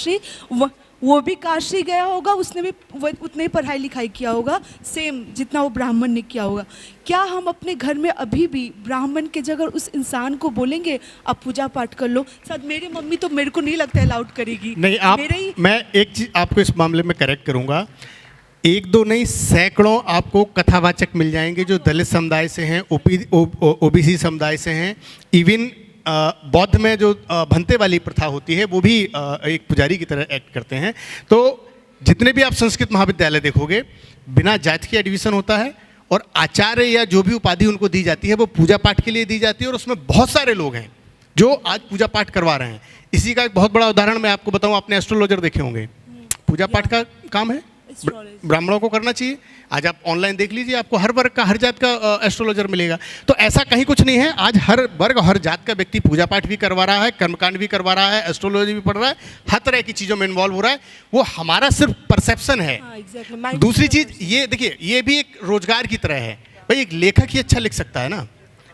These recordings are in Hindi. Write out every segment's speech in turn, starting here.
काशी, वो भी काशी गया होगा, उसने भी उतने ही पढ़ाई लिखाई किया होगा सेम जितना वो ब्राह्मण ने किया होगा। क्या हम अपने घर में अभी भी ब्राह्मण के जगह उस इंसान को बोलेंगे आप पूजा पाठ कर लो? शायद मेरी मम्मी तो मेरे को नहीं लगता अलाउड करेगी। नहीं, मैं एक चीज़ आपको इस मामले में करेक्ट करूँगा। एक दो नहीं, सैकड़ों आपको कथावाचक मिल जाएंगे जो दलित समुदाय से हैं, ओबीसी समुदाय से हैं। इवन बौद्ध में जो भंते वाली प्रथा होती है वो भी एक पुजारी की तरह एक्ट करते हैं। तो जितने भी आप संस्कृत महाविद्यालय देखोगे, बिना जाति के एडमिशन होता है और आचार्य या जो भी उपाधि उनको दी जाती है वो पूजा पाठ के लिए दी जाती है, और उसमें बहुत सारे लोग हैं जो आज पूजा पाठ करवा रहे हैं। इसी का एक बहुत बड़ा उदाहरण मैं आपको बताऊं, आपने एस्ट्रोलॉजर देखे होंगे, पूजा पाठ का काम है, ब्राह्मणों को करना चाहिए। आज आप ऑनलाइन देख लीजिए, आपको हर वर्ग का, हर जात का एस्ट्रोलॉजर मिलेगा। तो ऐसा कहीं कुछ नहीं है, आज हर वर्ग, हर जात का व्यक्ति पूजा पाठ भी करवा रहा है, कर्मकांड भी करवा रहा है, एस्ट्रोलॉजी भी पढ़ रहा है, हर तरह की चीज़ों में इन्वॉल्व हो रहा है। वो हमारा सिर्फ परसेप्शन है। दूसरी चीज़ ये देखिए, ये भी एक रोजगार की तरह है। भाई एक लेखक ही अच्छा लिख सकता है ना,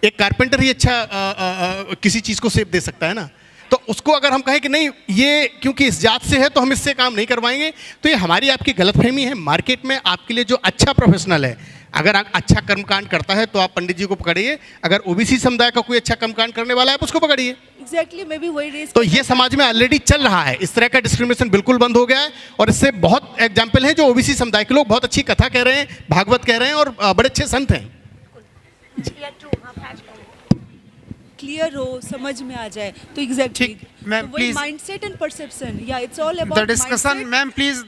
एक कारपेंटर ही अच्छा किसी चीज़ को शेप दे सकता है ना। तो उसको अगर हम कहें कि नहीं ये क्योंकि इस जात से है तो हम इससे काम नहीं करवाएंगे, तो ये हमारी आपकी गलतफहमी है। मार्केट में आपके लिए जो अच्छा प्रोफेशनल है, अगर अच्छा कर्मकांड करता है तो आप पंडित जी को पकड़िए, अगर ओबीसी समुदाय का कोई अच्छा कर्मकांड करने वाला है आप उसको पकड़िए। एग्जैक्टली, मैं भी वही रेस। तो ये समाज में ऑलरेडी चल रहा है, इस तरह का डिस्क्रिमिनेशन बिल्कुल बंद हो गया है। और इससे बहुत एग्जाम्पल हैं जो ओबीसी समुदाय के लोग बहुत अच्छी कथा कह रहे हैं, भागवत कह रहे हैं और बड़े अच्छे संत हैं। क्लियर हो, समझ में आ जाए तो exactly ma'am please, mindset and perception, या it's all about the discussion. Ma'am please,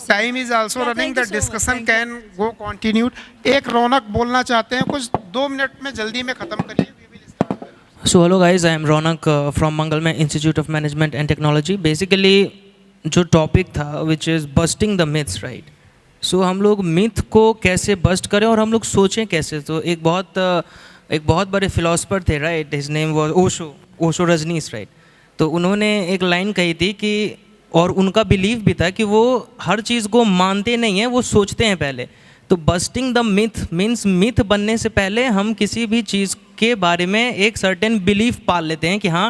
time is also running, the discussion can go continued. एक रौनक बोलना चाहते हैं, कुछ 2 मिनट में जल्दी में खत्म करिए। So hello guys, I am Ronak from Mangalmay Institute of Management and Technology. Basically जो टॉपिक था which is busting the myths, right? So हम लोग मिथ को कैसे बस्ट करें और हम लोग सोचें कैसे। तो एक बहुत बड़े फिलोसफर थे, right, his name was Osho Rajneesh, right. तो उन्होंने एक लाइन कही थी कि, और उनका बिलीव भी था कि वो हर चीज़ को मानते नहीं हैं, वो सोचते हैं पहले। तो busting the myth means myth बनने से पहले हम किसी भी चीज़ के बारे में एक सर्टेन बिलीफ पाल लेते हैं कि हाँ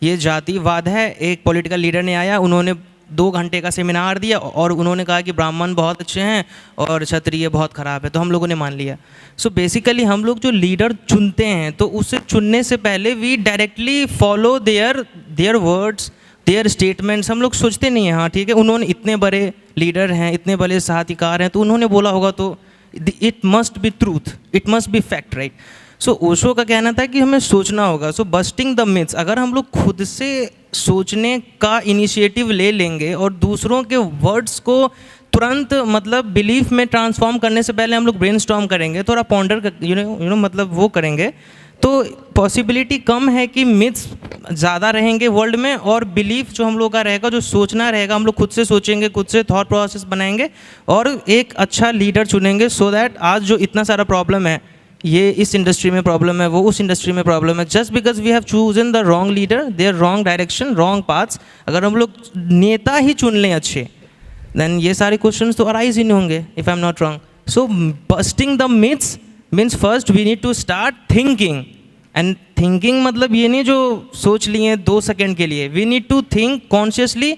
ये जातिवाद है। एक पॉलिटिकल लीडर ने आया, उन्होंने 2 घंटे का सेमिनार दिया और उन्होंने कहा कि ब्राह्मण बहुत अच्छे हैं और क्षत्रिय बहुत ख़राब है, तो हम लोगों ने मान लिया। सो बेसिकली हम लोग जो लीडर चुनते हैं तो उसे चुनने से पहले we directly follow their words, their statements. हम लोग सोचते नहीं हैं हाँ ठीक है उन्होंने, इतने बड़े लीडर हैं, इतने बड़े साहित्यकार हैं, तो उन्होंने बोला होगा तो it must be truth, it must be fact, right. So Osho का कहना था कि हमें सोचना होगा। सो बस्टिंग द मिथ्स, अगर हम लोग खुद से सोचने का इनिशिएटिव ले लेंगे और दूसरों के वर्ड्स को तुरंत मतलब बिलीफ में ट्रांसफॉर्म करने से पहले हम लोग ब्रेनस्टॉर्म करेंगे, थोड़ा पॉन्डर यू नो मतलब वो करेंगे, तो पॉसिबिलिटी कम है कि मिथ्स ज़्यादा रहेंगे वर्ल्ड में और बिलीफ जो हम लोग का रहेगा, जो सोचना रहेगा, हम लोग खुद से सोचेंगे, खुद से थॉट प्रोसेस बनाएंगे और एक अच्छा लीडर चुनेंगे। सो दैट आज जो इतना सारा प्रॉब्लम है, ये इस इंडस्ट्री में प्रॉब्लम है, वो उस इंडस्ट्री में प्रॉब्लम है, just because we have chosen the wrong leader, their wrong direction, wrong paths. अगर हम लोग नेता ही चुन लें अच्छे, देन ये सारे क्वेश्चंस तो अराइज ही नहीं होंगे, if I am not wrong. So busting the myths means first we need to start thinking, and thinking मतलब ये नहीं जो सोच लिए 2 सेकेंड के लिए, we need to think consciously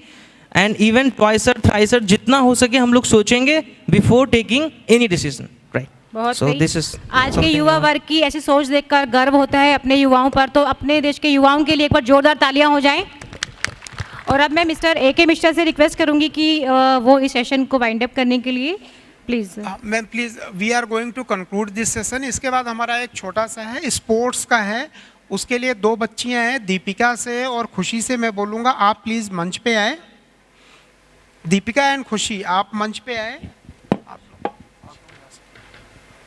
and even twice or thrice जितना हो सके हम लोग सोचेंगे before taking any decision, right. बहुत so this is आज के युवा वर्ग की ऐसी सोच देखकर गर्व होता है अपने युवाओं पर। तो अपने देश के युवाओं के लिए एक बार जोरदार तालियां हो जाएं। और अब मैं मिस्टर AK मिश्रा से रिक्वेस्ट करूंगी कि वो इस सेशन को वाइंड अप करने के लिए please. Ma'am please, we are going to conclude this session. इसके बाद हमारा एक छोटा सा है, स्पोर्ट्स का है, उसके लिए 2 बच्चियां हैं, दीपिका से और खुशी से मैं बोलूँगा आप प्लीज़ मंच पे आए। दीपिका एंड खुशी आप मंच पे आए।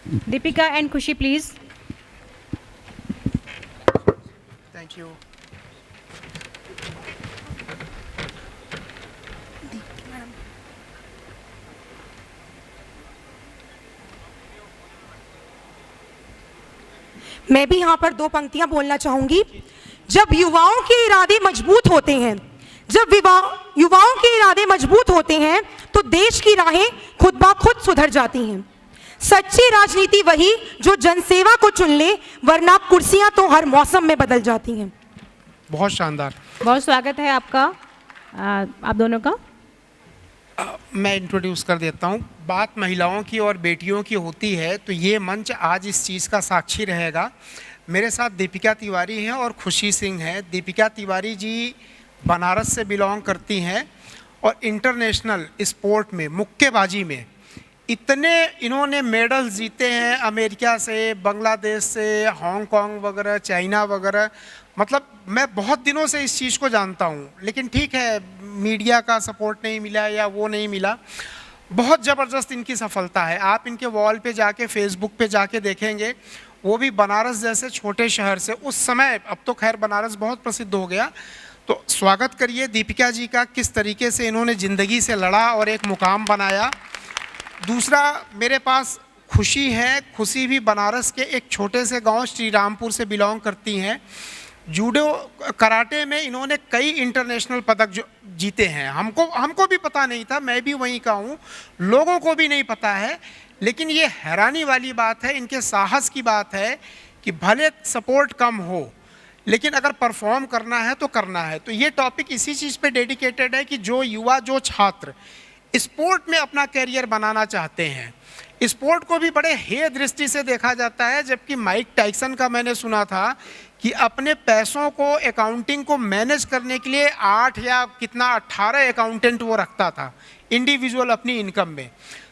दीपिका एंड खुशी प्लीज। Thank you. मैं भी यहाँ पर 2 पंक्तियाँ बोलना चाहूँगी। जब युवाओं के इरादे मजबूत होते हैं, जब युवाओं के इरादे मजबूत होते हैं तो देश की राहें खुद ब खुद सुधर जाती हैं। सच्ची राजनीति वही जो जनसेवा को चुन ले, वरना कुर्सियां तो हर मौसम में बदल जाती हैं। बहुत शानदार। बहुत स्वागत है आपका। आप दोनों का। मैं इंट्रोड्यूस कर देता हूँ। बात महिलाओं की और बेटियों की होती है तो ये मंच आज इस चीज़ का साक्षी रहेगा। मेरे साथ दीपिका तिवारी हैं और खुशी सिंह हैं। दीपिका तिवारी जी बनारस से बिलोंग करती हैं और इंटरनेशनल स्पोर्ट में मुक्केबाजी में इतने इन्होंने मेडल्स जीते हैं, अमेरिका से, बांग्लादेश से, हांगकांग वगैरह, चाइना वगैरह। मतलब मैं बहुत दिनों से इस चीज़ को जानता हूँ, लेकिन ठीक है मीडिया का सपोर्ट नहीं मिला या वो नहीं मिला। बहुत ज़बरदस्त इनकी सफलता है। आप इनके वॉल पे जाके, फेसबुक पे जाके देखेंगे, वो भी बनारस जैसे छोटे शहर से उस समय। अब तो खैर बनारस बहुत प्रसिद्ध हो गया। तो स्वागत करिए दीपिका जी का, किस तरीके से इन्होंने ज़िंदगी से लड़ा और एक मुकाम बनाया। दूसरा मेरे पास खुशी है। खुशी भी बनारस के एक छोटे से गांव श्री रामपुर से बिलोंग करती हैं। जूडो कराटे में इन्होंने कई इंटरनेशनल पदक जीते हैं। हमको भी पता नहीं था, मैं भी वहीं का हूँ, लोगों को भी नहीं पता है। लेकिन ये हैरानी वाली बात है, इनके साहस की बात है कि भले सपोर्ट कम हो लेकिन अगर परफॉर्म करना है तो करना है। तो ये टॉपिक इसी चीज़ पे डेडिकेटेड है कि जो युवा, जो छात्र स्पोर्ट में अपना करियर बनाना चाहते हैं। स्पोर्ट को भी बड़े हेय दृष्टि से देखा जाता है, जबकि माइक टाइसन का मैंने सुना था कि अपने पैसों को, अकाउंटिंग को मैनेज करने के लिए 8 या कितना 18 अकाउंटेंट वो रखता था इंडिविजुअल अपनी इनकम में।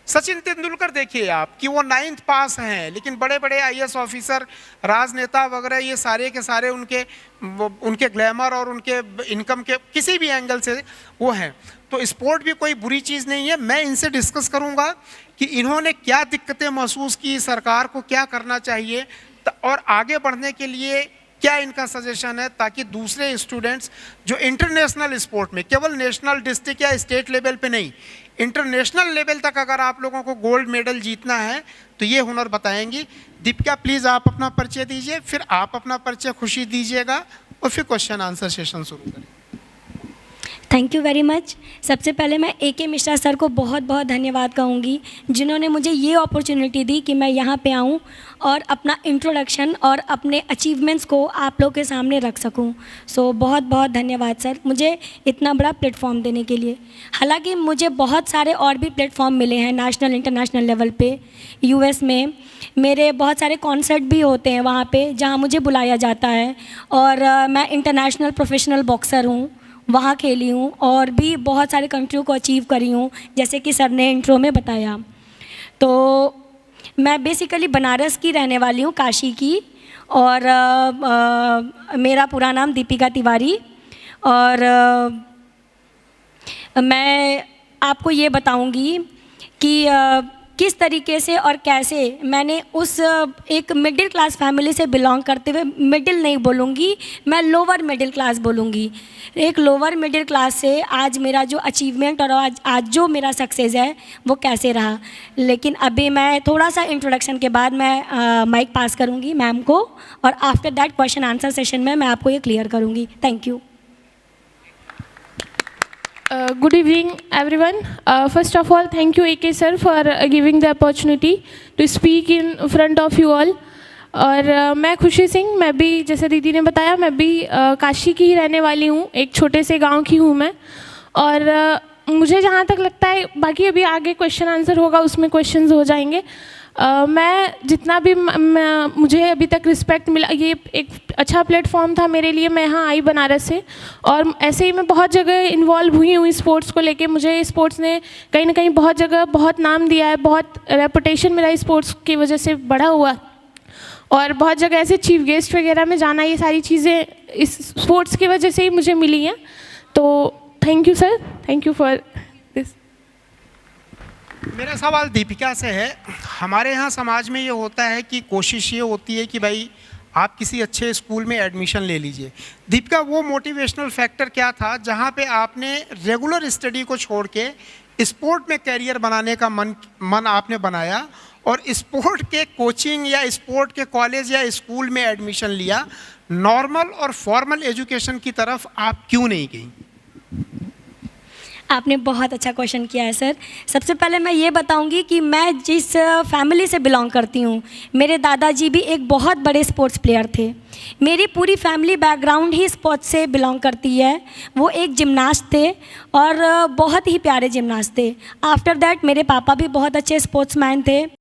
सचिन तेंदुलकर देखिए आप कि वो 9th पास हैं, लेकिन बड़े बड़े IAS ऑफिसर, राजनेता वगैरह, ये सारे के सारे उनके ग्लैमर और उनके इनकम के किसी भी एंगल से वो हैं। तो स्पोर्ट भी कोई बुरी चीज़ नहीं है। मैं इनसे डिस्कस करूंगा कि इन्होंने क्या दिक्कतें महसूस की, सरकार को क्या करना चाहिए और आगे बढ़ने के लिए क्या इनका सजेशन है, ताकि दूसरे स्टूडेंट्स जो इंटरनेशनल स्पोर्ट में, केवल नेशनल, डिस्ट्रिक्ट या स्टेट लेवल पे नहीं, इंटरनेशनल लेवल तक अगर आप लोगों को गोल्ड मेडल जीतना है तो ये हुनर बताएंगी। दीपिका प्लीज़ आप अपना परिचय दीजिए, फिर आप अपना परिचय खुशी दीजिएगा और फिर क्वेश्चन आंसर सेशन शुरू करें। Thank you very much. सबसे पहले मैं AK मिश्रा सर को बहुत बहुत धन्यवाद कहूँगी, जिन्होंने मुझे ये अपॉर्चुनिटी दी कि मैं यहाँ पे आऊँ और अपना इंट्रोडक्शन और अपने अचीवमेंट्स को आप लोग के सामने रख सकूँ। सो बहुत बहुत धन्यवाद सर, मुझे इतना बड़ा प्लेटफॉर्म देने के लिए। हालांकि मुझे बहुत सारे और भी प्लेटफॉर्म मिले हैं नेशनल, इंटरनेशनल लेवल पे। US में मेरे बहुत सारे कॉन्सर्ट भी होते हैं वहाँ पे, जहाँ मुझे बुलाया जाता है। और मैं इंटरनेशनल प्रोफेशनल बॉक्सर हूँ, वहाँ खेली हूँ और भी बहुत सारे कंट्रियों को अचीव करी हूँ, जैसे कि सर ने इंट्रो में बताया। तो मैं बेसिकली बनारस की रहने वाली हूँ, काशी की। और मेरा पूरा नाम दीपिका तिवारी। और मैं आपको ये बताऊँगी कि किस तरीके से और कैसे मैंने उस एक मिडिल क्लास फैमिली से बिलोंग करते हुए, मिडिल नहीं बोलूँगी मैं, लोअर मिडिल क्लास बोलूँगी, एक लोअर मिडिल क्लास से आज मेरा जो अचीवमेंट और आज जो मेरा सक्सेस है वो कैसे रहा। लेकिन अभी मैं थोड़ा सा इंट्रोडक्शन के बाद मैं माइक पास करूँगी मैम को, और after that question answer session में मैं आपको ये क्लियर करूँगी। Thank you. Good evening everyone. First of all, thank you AK sir for giving the opportunity to speak in front of you all. और मैं खुशी सिंह, मैं भी जैसे दीदी ने बताया, मैं भी काशी की ही रहने वाली हूँ, एक छोटे से गांव की हूँ मैं। और मुझे जहाँ तक लगता है, बाकी अभी आगे क्वेश्चन आंसर होगा उसमें क्वेश्चंस हो जाएंगे। मैं जितना भी मुझे अभी तक रिस्पेक्ट मिला, ये एक अच्छा प्लेटफॉर्म था मेरे लिए। मैं यहाँ आई बनारस से, और ऐसे ही मैं बहुत जगह इन्वॉल्व हुई हूँ स्पोर्ट्स को लेके। मुझे स्पोर्ट्स ने कहीं ना कहीं बहुत जगह बहुत नाम दिया है, बहुत रेपुटेशन मेरा स्पोर्ट्स की वजह से बढ़ा हुआ, और बहुत जगह ऐसे चीफ गेस्ट वगैरह में जाना, ये सारी चीज़ें इस स्पोर्ट्स की वजह से ही मुझे मिली हैं। तो thank you sir, thank you for this. मेरा सवाल दीपिका से है। हमारे यहाँ समाज में ये होता है कि कोशिश ये होती है कि भाई आप किसी अच्छे स्कूल में एडमिशन ले लीजिए। दीपिका, वो मोटिवेशनल फैक्टर क्या था जहाँ पे आपने रेगुलर स्टडी को छोड़ के स्पोर्ट में कैरियर बनाने का मन आपने बनाया, और स्पोर्ट के कोचिंग या स्पोर्ट के कॉलेज या स्कूल में एडमिशन लिया? नॉर्मल और फॉर्मल एजुकेशन की तरफ आप क्यों नहीं गई? आपने बहुत अच्छा क्वेश्चन किया है सर। सबसे पहले मैं ये बताऊंगी कि मैं जिस फैमिली से बिलोंग करती हूँ, मेरे दादाजी भी एक बहुत बड़े स्पोर्ट्स प्लेयर थे। मेरी पूरी फैमिली बैकग्राउंड ही स्पोर्ट्स से बिलोंग करती है। वो एक जिमनास्ट थे और बहुत ही प्यारे जिमनास्ट थे। आफ्टर दैट मेरे पापा भी बहुत अच्छे स्पोर्ट्समैन थे।